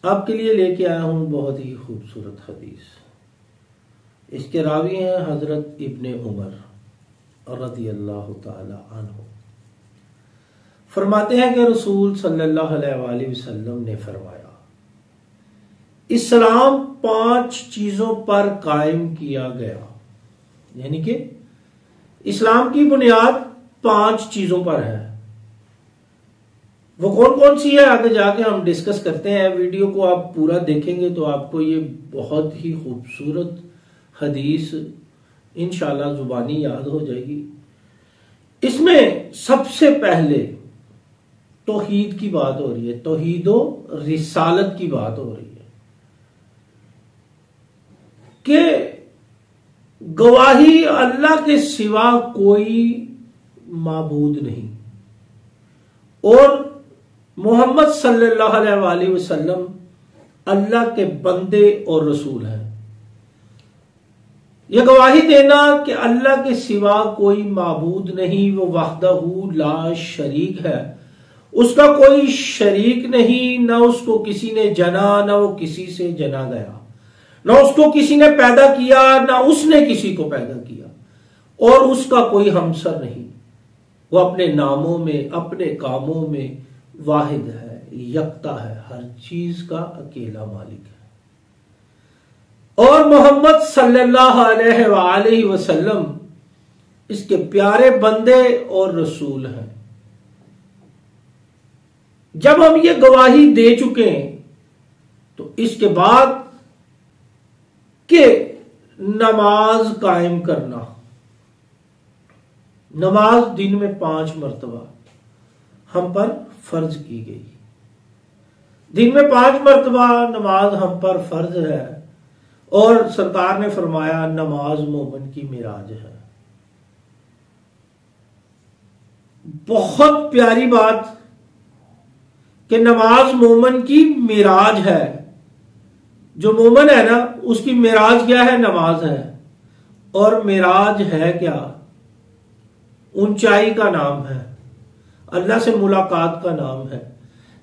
आपके लिए लेके आया हूं बहुत ही खूबसूरत हदीस। इसके रावी हैं हजरत इब्ने उमर रज़ी अल्लाह ताला अन्हु। फरमाते हैं कि रसूल सल्लल्लाहु अलैहि वसल्लम ने फरमाया, इस्लाम 5 चीजों पर कायम किया गया, यानी कि इस्लाम की बुनियाद 5 चीजों पर है। वो कौन कौन सी है आगे जाके हम डिस्कस करते हैं। वीडियो को आप पूरा देखेंगे तो आपको ये बहुत ही खूबसूरत हदीस इंशाल्लाह जुबानी याद हो जाएगी। इसमें सबसे पहले तौहीद की बात हो रही है, तौहीदो रिसालत की बात हो रही है कि गवाही अल्लाह के सिवा कोई माबूद नहीं और मोहम्मद सल्लल्लाहु अलैहि वसल्लम अल्लाह के बंदे और रसूल हैं। यह गवाही देना कि अल्लाह के सिवा कोई माबूद नहीं, वो वहदहू ला शरीक है, उसका कोई शरीक नहीं, ना उसको किसी ने जना, ना वो किसी से जना गया, ना उसको किसी ने पैदा किया, ना उसने किसी को पैदा किया, और उसका कोई हमसर नहीं। वो अपने नामों में, अपने कामों में वाहिद है, यकता है, हर चीज का अकेला मालिक है। और मोहम्मद सल्लल्लाहु अलैहि वसल्लम इसके प्यारे बंदे और रसूल हैं। जब हम ये गवाही दे चुके हैं तो इसके बाद के नमाज कायम करना, नमाज दिन में 5 मरतबा हम पर फर्ज की गई। दिन में 5 मरतबा नमाज हम पर फर्ज है और सरकार ने फरमाया नमाज मोमिन की मिराज है। बहुत प्यारी बात कि नमाज मोमिन की मिराज है। जो मोमिन है ना, उसकी मिराज क्या है? नमाज है। और मिराज है क्या? ऊंचाई का नाम है, अल्लाह से मुलाकात का नाम है।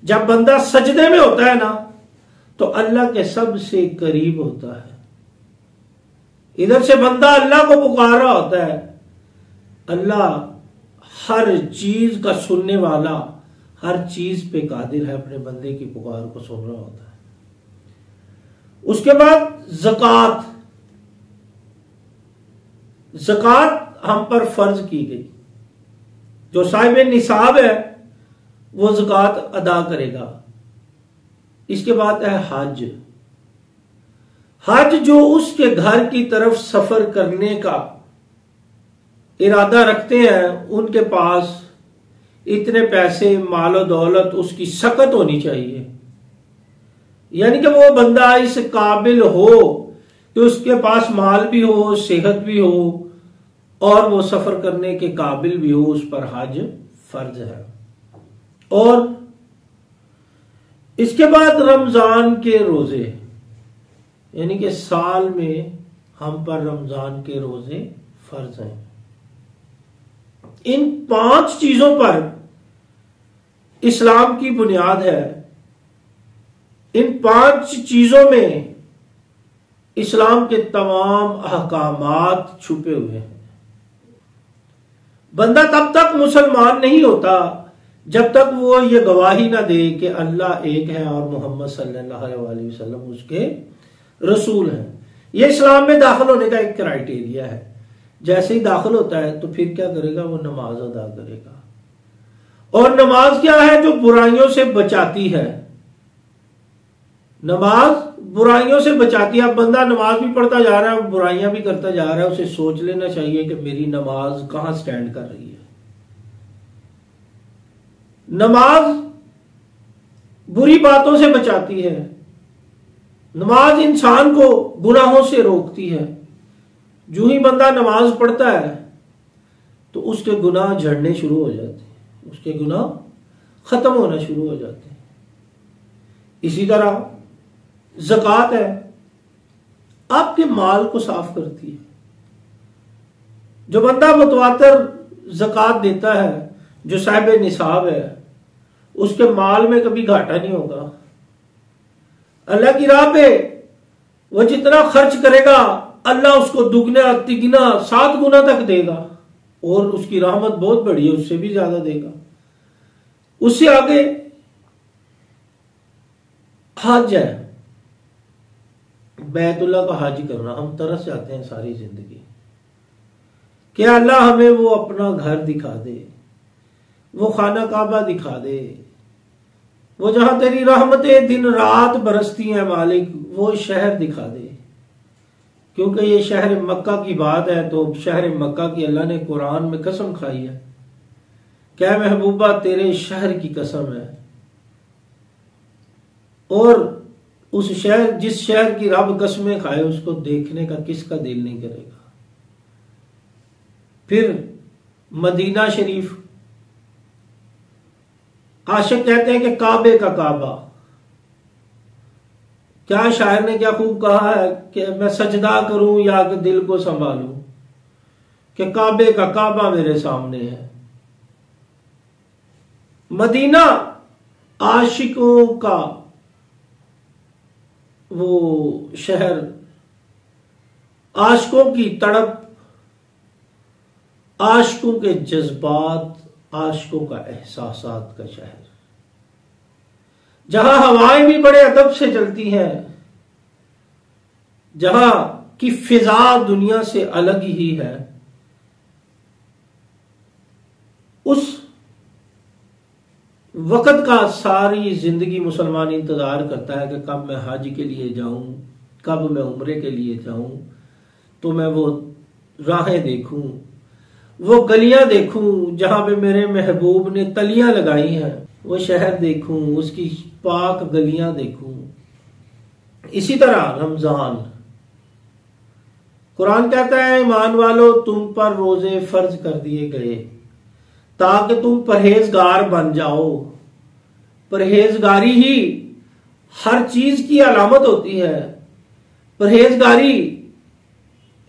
जब बंदा सजदे में होता है ना तो अल्लाह के सबसे करीब होता है। इधर से बंदा अल्लाह को पुकार रहा होता है, अल्लाह हर चीज का सुनने वाला, हर चीज पे कादिर है, अपने बंदे की पुकार को सुन रहा होता है। उसके बाद ज़कात, ज़कात हम पर फर्ज की गई। जो साहिब निसाब है वो ज़कात अदा करेगा। इसके बाद है हज। हज जो उसके घर की तरफ सफर करने का इरादा रखते हैं, उनके पास इतने पैसे, मालो दौलत, उसकी सकत होनी चाहिए। यानी कि वो बंदा इस काबिल हो कि उसके पास माल भी हो, सेहत भी हो और वो सफर करने के काबिल भी हो, उस पर हज फर्ज है। और इसके बाद रमजान के रोजे, यानी कि साल में हम पर रमजान के रोजे फर्ज हैं। इन 5 चीजों पर इस्लाम की बुनियाद है। इन 5 चीजों में इस्लाम के तमाम अहकामात छुपे हुए हैं। बंदा तब तक मुसलमान नहीं होता जब तक वो ये गवाही ना दे कि अल्लाह एक है और मोहम्मद सल्लल्लाहु अलैहि वसल्लम उसके रसूल हैं। ये इस्लाम में दाखिल होने का एक क्राइटेरिया है। जैसे ही दाखिल होता है तो फिर क्या करेगा? वो नमाज अदा करेगा। और नमाज क्या है? जो बुराइयों से बचाती है। नमाज बुराइयों से बचाती है। अब बंदा नमाज भी पढ़ता जा रहा है, बुराइयां भी करता जा रहा है, उसे सोच लेना चाहिए कि मेरी नमाज कहां स्टैंड कर रही है। नमाज बुरी बातों से बचाती है। नमाज इंसान को गुनाहों से रोकती है। जो ही बंदा नमाज पढ़ता है तो उसके गुनाह झड़ने शुरू हो जाते हैं, उसके गुनाह खत्म होना शुरू हो जाते हैं। इसी तरह ज़कात है, आपके माल को साफ करती है। जो बंदा मुतवातर ज़कात देता है, जो साहिब निसाब है, उसके माल में कभी घाटा नहीं होगा। अल्लाह की राह पे वो जितना खर्च करेगा अल्लाह उसको दुगना तिगना 7 गुना तक देगा, और उसकी रहमत बहुत बड़ी है, उससे भी ज्यादा देगा। उससे आगे हज है, बैतुल्लाह का हज करना। हम तरस जाते हैं सारी जिंदगी कि अल्लाह हमें वो अपना घर दिखा दे, वो खाना काबा दिखा दे, वो जहां तेरी रहमतें दिन रात बरसती हैं मालिक, वो शहर दिखा दे। क्योंकि ये शहर मक्का की बात है, तो शहर मक्का की अल्लाह ने कुरान में कसम खाई है। क्या महबूबा तेरे शहर की कसम है, और उस शहर, जिस शहर की रब कसमें खाए, उसको देखने का किसका दिल नहीं करेगा। फिर मदीना शरीफ, आशिक कहते हैं कि काबे का काबा। क्या शायर ने क्या खूब कहा है कि मैं सजदा करूं या कि दिल को संभालूं, कि काबे का काबा मेरे सामने है। मदीना आशिकों का वो शहर, आशिकों की तड़प, आशिकों के जज्बात, आशिकों का एहसासात का शहर, जहां हवाएं भी बड़े अदब से चलती हैं, जहां की फिजा दुनिया से अलग ही है। उस वक्त का सारी जिंदगी मुसलमान इंतजार करता है कि कब मैं हज के लिए जाऊं, कब मैं उम्रे के लिए जाऊं, तो मैं वो राहें देखूं, वो गलियां देखूं जहां पे मेरे महबूब ने तलियां लगाई हैं, वो शहर देखूं, उसकी पाक गलियां देखूं। इसी तरह रमजान, कुरान कहता है ईमान वालों तुम पर रोजे फर्ज कर दिए गए ताकि तुम परहेजगार बन जाओ। परहेजगारी ही हर चीज की अलामत होती है। परहेजगारी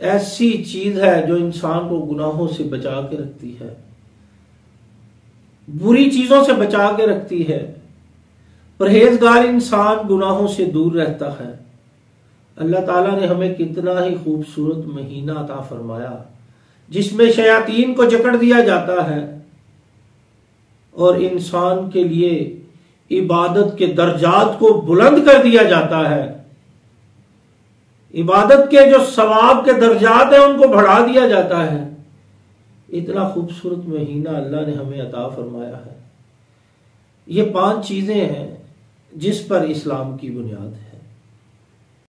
ऐसी चीज है जो इंसान को गुनाहों से बचा के रखती है, बुरी चीजों से बचा के रखती है। परहेजगार इंसान गुनाहों से दूर रहता है। अल्लाह ताला ने हमें कितना ही खूबसूरत महीना अता फरमाया जिसमें शयातीन को जकड़ दिया जाता है और इंसान के लिए इबादत के दर्जात को बुलंद कर दिया जाता है। इबादत के जो सवाब के दर्जात हैं उनको बढ़ा दिया जाता है। इतना खूबसूरत महीना अल्लाह ने हमें अता फरमाया है। ये 5 चीजें हैं जिस पर इस्लाम की बुनियाद है।